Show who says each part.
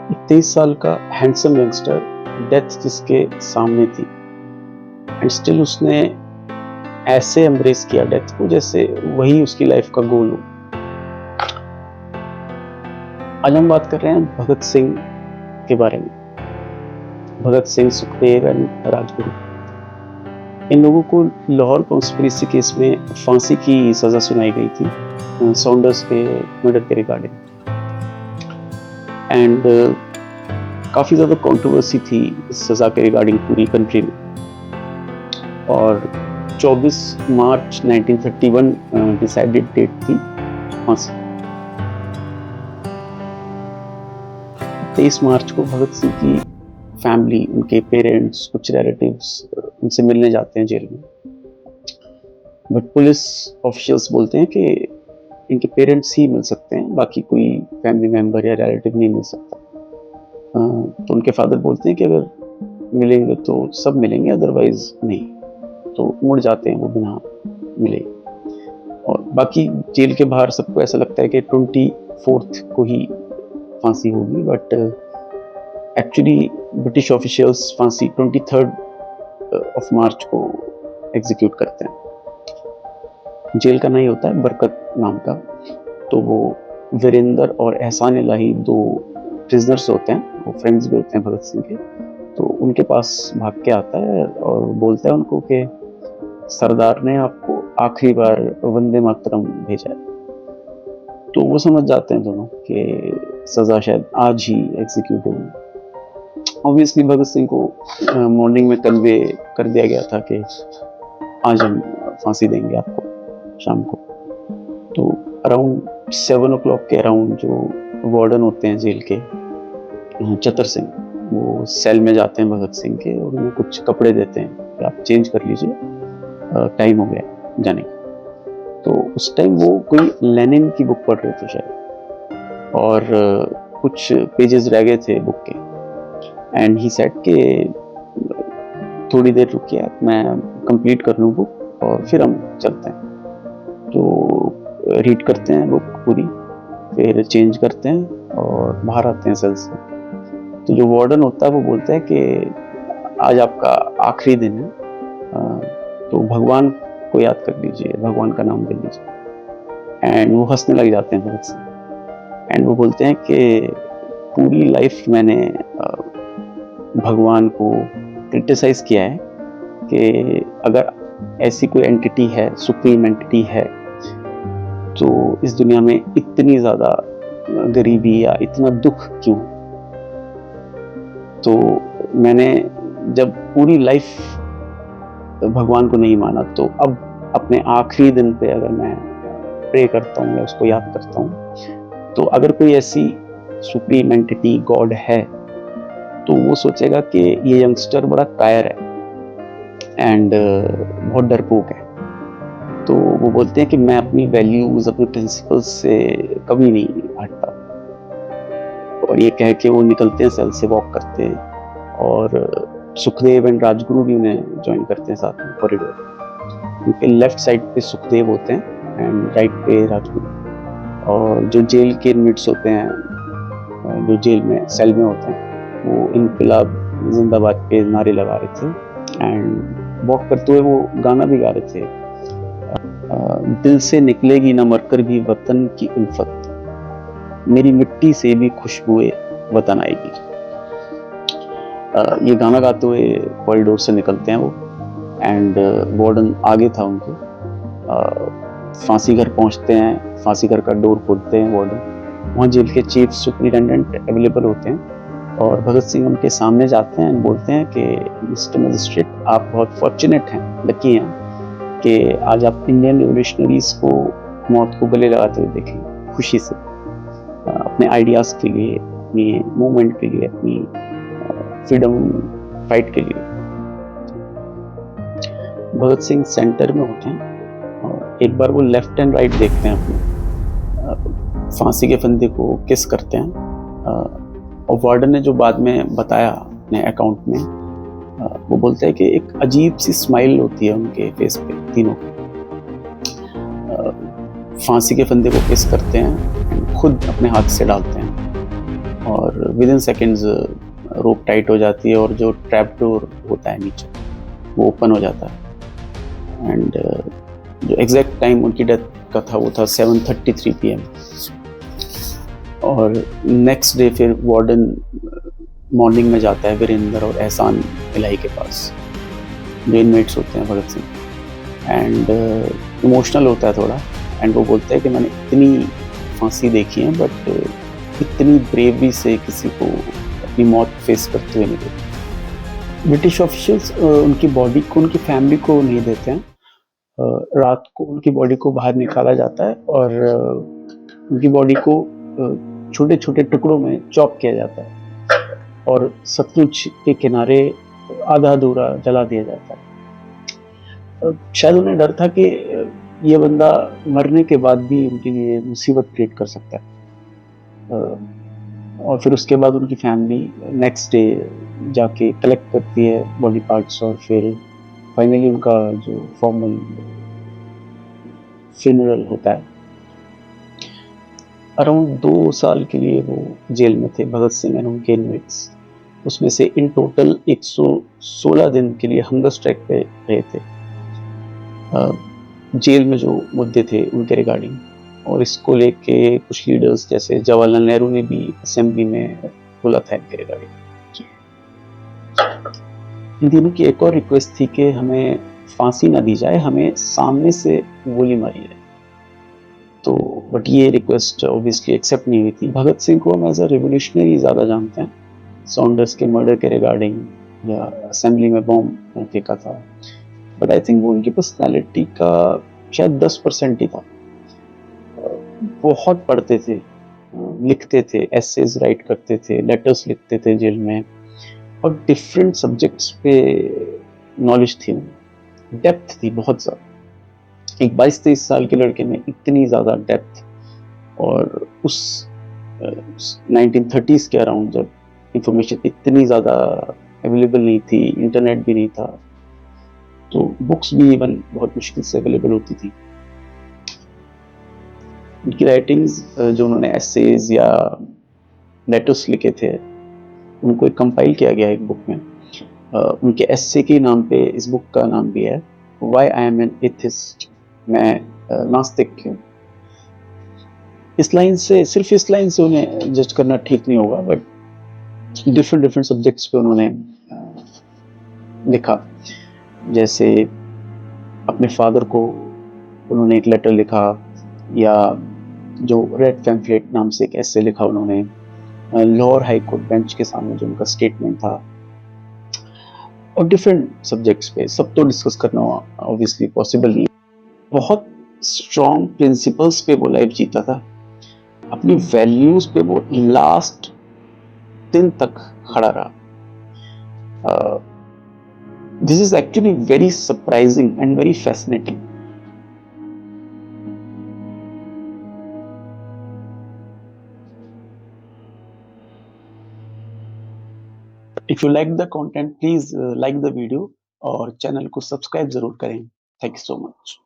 Speaker 1: 23 साल का handsome youngster, death जिसके सामने थी एंड स्टिल उसने ऐसे एम्ब्रेस किया डेथ को जैसे वही उसकी लाइफ का गोल हो। आज हम बात कर रहे हैं भगत सिंह के बारे में। भगत सिंह, सुखदेव एंड राजगुरु, इन लोगों को लाहौर कॉन्स्पिरेसी केस में फांसी की सजा सुनाई गई थी सॉन्डर्स के मर्डर के रिगार्डिंग। एंड काफ़ी ज़्यादा कंट्रोवर्सी थी इस सज़ा के रिगार्डिंग पूरी कंट्री में। और 24 मार्च 1931 डिसाइडेड डेट थी फांसी। 23 मार्च को भगत सिंह की फैमिली, उनके पेरेंट्स, कुछ रिलेटिव्स उनसे मिलने जाते हैं जेल में। बट पुलिस ऑफिशियल्स बोलते हैं कि इनके पेरेंट्स ही मिल सकते हैं, बाकी कोई फैमिली मेम्बर या रिलेटिव नहीं मिल सकता। तो उनके फादर बोलते हैं कि अगर मिलेंगे तो सब मिलेंगे, अदरवाइज नहीं। तो मुड़ जाते हैं वो बिना मिले। और बाकी जेल के बाहर सबको ऐसा लगता है कि 24 को ही फांसी होगी, बट एक्चुअली ब्रिटिश ऑफिशियल्स फांसी 23 ऑफ मार्च को एग्जीक्यूट करते हैं। जेल का नहीं होता है बरकत नाम का। तो वो वीरेंद्र और एहसान इलाही, दो प्रिजनर्स होते हैं, वो फ्रेंड्स भी होते हैं भगत सिंह के। तो उनके पास भाग के आता है और बोलता है उनको कि सरदार ने आपको आखिरी बार वंदे मातरम भेजा है। तो वो समझ जाते हैं दोनों कि सज़ा शायद आज ही एग्जीक्यूट होगी। ऑब्वियसली भगत सिंह को मॉर्निंग में कन्वे कर दिया गया था कि आज हम फांसी देंगे आपको शाम को। तो अराउंड 7 o'clock के अराउंड जो वार्डन होते हैं जेल के, चतर सिंह, वो सेल में जाते हैं भगत सिंह के और उन्हें कुछ कपड़े देते हैं कि आप चेंज कर लीजिए, टाइम हो गया जाने का। तो उस टाइम वो कोई लेनिन की बुक पढ़ रहे थे शायद, और कुछ पेजेस रह गए थे बुक के। एंड ही सेड कि थोड़ी देर रुकिए, मैं कंप्लीट कर लूँ बुक और फिर हम चलते हैं। तो रीड करते हैं बुक पूरी, फिर चेंज करते हैं और बाहर आते हैं सेल से। तो जो वार्डन होता है वो बोलता है कि आज आपका आखिरी दिन है, तो भगवान को याद कर लीजिए, भगवान का नाम ले लीजिए। एंड वो हंसने लग जाते हैं भगत सिंह। एंड वो बोलते हैं कि पूरी लाइफ मैंने भगवान को क्रिटिसाइज किया है कि अगर ऐसी कोई एंटिटी है, सुप्रीम एंटिटी है, तो इस दुनिया में इतनी ज़्यादा गरीबी या इतना दुख क्यों। तो मैंने जब पूरी लाइफ भगवान को नहीं माना, तो अब अपने आखिरी दिन पे अगर मैं प्रे करता हूँ या उसको याद करता हूँ, तो अगर कोई ऐसी सुप्रीम एंटिटी गॉड है, तो वो सोचेगा कि ये यंगस्टर बड़ा कायर है एंड बहुत डरपोक है। तो वो बोलते हैं कि मैं अपनी वैल्यूज, अपने प्रिंसिपल्स से कभी नहीं हटता। और ये कह के वो निकलते हैं सेल से, वॉक करते हैं, और सुखदेव एंड राजगुरु भी उन्हें ज्वाइन करते हैं साथ में कॉरिडोर। उनके लेफ्ट साइड पे सुखदेव होते हैं एंड राइट पे राजगुरु। और जो जेल के इनमेट्स होते हैं, जो जेल में सेल में होते हैं, वो इनकलाब जिंदाबाद के नारे लगा रहे थे एंड वॉक करते हुए वो गाना भी गा रहे थे, दिल से निकलेगी न मरकर भी वतन की उल्फत, मेरी मिट्टी से भी खुशबुए वतन आएगी। ये गाना गाते हुए कॉरिडोर से निकलते हैं वो। एंड वार्डन आगे था उनके। फांसी घर पहुंचते हैं, फांसी घर का डोर खोलते हैं वार्डन। वहाँ जेल के चीफ सुपरिटेंडेंट अवेलेबल होते हैं और भगत सिंह उनके सामने जाते हैं, बोलते हैं कि मिस्टर मजिस्ट्रेट, आप बहुत फॉर्चुनेट हैं, लकी हैं कि आज आप इंडियन रिवोल्यूशनरीज को मौत को गले लगाते हुए देखें खुशी से, अपने आइडियाज़ के लिए, अपनी मूवमेंट के लिए, अपनी फ्रीडम फाइट के लिए। भगत सिंह सेंटर में होते हैं और एक बार वो लेफ्ट एंड राइट देखते हैं, अपने फांसी के फंदे को किस करते हैं। और वार्डन ने जो बाद में बताया अपने अकाउंट में, वो बोलता है कि एक अजीब सी स्माइल होती है उनके फेस पे, तीनों पे। अ, फांसी के फंदे को किस करते हैं, खुद अपने हाथ से डालते हैं और with in seconds rope tight हो जाती है और जो ट्रैप डोर होता है नीचे वो ओपन हो जाता है। एंड जो एग्जैक्ट टाइम उनकी डेथ का था वो था 7:33 PM। और नेक्स्ट डे फिर वार्डन मॉर्निंग में जाता है वीरेंद्र और एहसान इलाही के पास, जो इनमेट्स होते हैं भगत सिंह, एंड इमोशनल होता है थोड़ा। एंड वो बोलता है कि मैंने इतनी फांसी देखी है बट इतनी ब्रेवरी से किसी को अपनी मौत फेस करते हुए नहीं देखा। ब्रिटिश ऑफिशियल्स उनकी बॉडी को उनकी फैमिली को नहीं देते हैं। रात को उनकी बॉडी को बाहर निकाला जाता है और उनकी बॉडी को छोटे छोटे टुकड़ों में चॉप किया जाता है और सतलुज के किनारे आधा अधूरा जला दिया जाता है। शायद उन्हें डर था कि ये बंदा मरने के बाद भी उनके लिए मुसीबत क्रिएट कर सकता है। और फिर उसके बाद उनकी फैमिली नेक्स्ट डे जाके कलेक्ट करती है बॉडी पार्ट्स और फिर फाइनली उनका जो फॉर्मल फ्यूनरल होता है। अराउंड 2 साल के लिए वो जेल में थे, भगत सिंह एंड उनके इनमेट्स। उसमें से इन टोटल 116 दिन के लिए हंगर स्ट्राइक पे रहे थे जेल में, जो मुद्दे थे उनके रिगार्डिंग। और इसको लेके कुछ लीडर्स जैसे जवाहरलाल नेहरू ने भी असेंबली में बोला था इनके रिगार्डिंग। इन तीनों की एक और रिक्वेस्ट थी कि हमें फांसी ना दी जाए, हमें सामने से गोली मारी जाए। तो बट ये रिक्वेस्ट ऑब्वियसली एक्सेप्ट नहीं हुई थी। भगत सिंह को हम एज अ रिवोल्यूशनरी ज़्यादा जानते हैं, सॉन्डर्स के मर्डर के रिगार्डिंग या असेंबली में बॉम्ब फेंका था, बट आई थिंक वो उनकी पर्सनैलिटी का शायद 10% ही था। बहुत पढ़ते थे, लिखते थे, एसेज राइट करते थे, लेटर्स लिखते थे जेल में, और डिफरेंट सब्जेक्ट्स पे नॉलेज थी, डेप्थ थी बहुत ज़्यादा। एक 22-23 साल के लड़के में इतनी ज़्यादा डेप्थ, और उस 1930s के अराउंड जब इंफॉर्मेशन इतनी ज़्यादा अवेलेबल नहीं थी, इंटरनेट भी नहीं था, तो बुक्स भी इवन बहुत मुश्किल से अवेलेबल होती थी। उनकी राइटिंग्स जो उन्होंने एसेज या लेटर्स लिखे थे उनको एक कंपाइल किया गया एक बुक में। उनके एसे के नाम पे इस बुक का नाम भी है, why I am an atheist, मैं नास्तिक क्यों। इस लाइन से, सिर्फ इस लाइन से उन्हें जज करना ठीक नहीं होगा, बट डिफरेंट सब्जेक्ट्स पे उन्होंने लिखा। जैसे अपने फादर को उन्होंने एक लेटर लिखा, या जो रेड पैम्फलेट नाम से एक ऐसे लिखा उन्होंने लाहौर हाई कोर्ट बेंच के सामने, जो उनका स्टेटमेंट था। और डिफरेंट सब्जेक्ट्स पे सब तो डिस्कस करना ऑब्वियसली पॉसिबल नहीं। बहुत स्ट्रॉन्ग प्रिंसिपल्स पे वो लाइफ जीता था, अपनी वैल्यूज पे वो लास्ट दिन तक खड़ा रहा। This is actually very surprising and very fascinating. If you like the content please like the video और चैनल को सब्सक्राइब जरूर करें। Thank you so much.